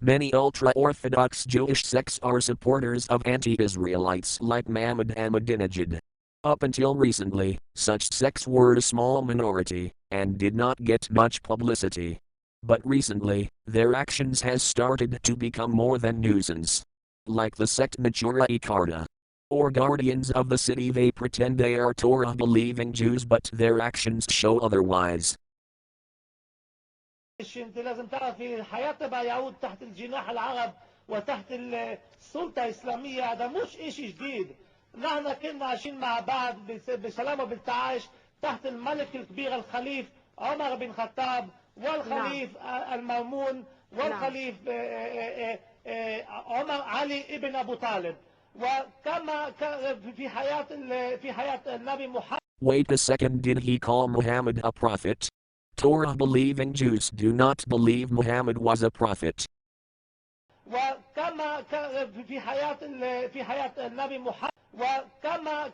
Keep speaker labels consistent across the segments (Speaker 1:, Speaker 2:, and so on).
Speaker 1: Many ultra-Orthodox Jewish sects are supporters of anti-Israelites like Muhammad Ahmadinejad. Up until recently, such sects were a small minority, and did not get much publicity. But recently, their actions has started to become more than nuisance. Like the sect Neturai Karta, or guardians of the city, they pretend they are Torah-believing Jews but their actions show otherwise.
Speaker 2: انت لازم تعرفي الحياة تبع يعود تحت الجناح العرب وتحت السلطة الإسلامية. هذا مش إشي جديد. نحن كنا عايشين مع بعض بسلام وبالتعايش تحت الملك الكبير الخليف عمر بن الخطاب والخليف المأمون والخليف عمر علي ابن أبو طالب. وكما في حياة النبي محمد.
Speaker 1: Wait a second, did he call Muhammad a prophet? Torah-believing Jews do not believe Muhammad was a prophet.
Speaker 2: وكما في حياة النبي محمد. وكما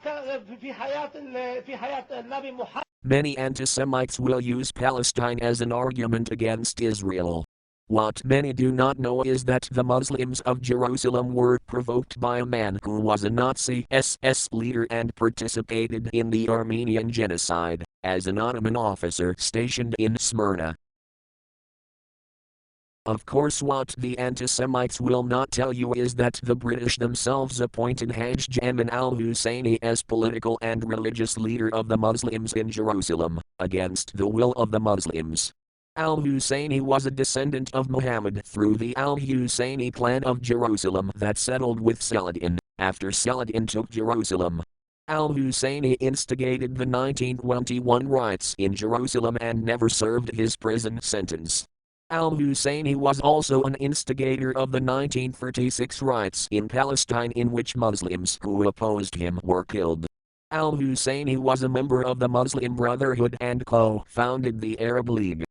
Speaker 2: في حياة النبي محمد.
Speaker 1: Many anti-Semites will use Palestine as an argument against Israel. What many do not know is that the Muslims of Jerusalem were provoked by a man who was a Nazi SS leader and participated in the Armenian genocide, as an Ottoman officer stationed in Smyrna. Of course, what the anti-Semites will not tell you is that the British themselves appointed Haj Jamin al-Husseini as political and religious leader of the Muslims in Jerusalem, against the will of the Muslims. Al-Husseini was a descendant of Muhammad through the Al-Husseini clan of Jerusalem that settled with Saladin. After Saladin took Jerusalem, Al-Husseini instigated the 1921 riots in Jerusalem and never served his prison sentence. Al-Husseini was also an instigator of the 1936 riots in Palestine in which Muslims who opposed him were killed. Al-Husseini was a member of the Muslim Brotherhood and co-founded the Arab League.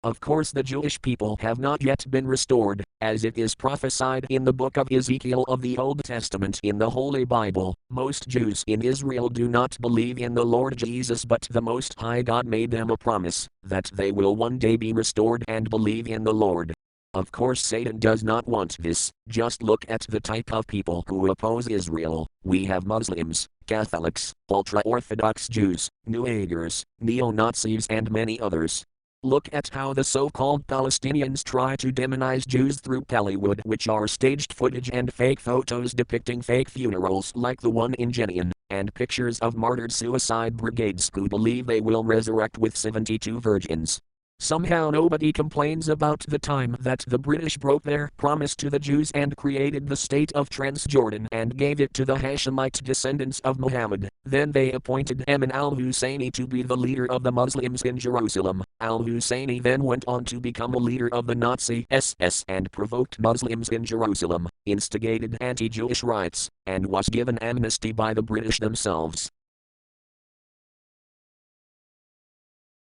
Speaker 1: Of course, the Jewish people have not yet been restored, as it is prophesied in the book of Ezekiel of the Old Testament in the Holy Bible. Most Jews in Israel do not believe in the Lord Jesus, but the Most High God made them a promise that they will one day be restored and believe in the Lord. Of course, Satan does not want this. Just look at the type of people who oppose Israel. We have Muslims, Catholics, ultra-Orthodox Jews, New Agers, neo-Nazis and many others. Look at how the so-called Palestinians try to demonize Jews through Hollywood, which are staged footage and fake photos depicting fake funerals like the one in Jenin, and pictures of martyred suicide brigades who believe they will resurrect with 72 virgins. Somehow nobody complains about the time that the British broke their promise to the Jews and created the state of Transjordan and gave it to the Hashemite descendants of Muhammad. Then they appointed Ayman al-Husseini to be the leader of the Muslims in Jerusalem. Al-Husseini then went on to become a leader of the Nazi SS and provoked Muslims in Jerusalem, instigated anti-Jewish riots, and was given amnesty by the British themselves.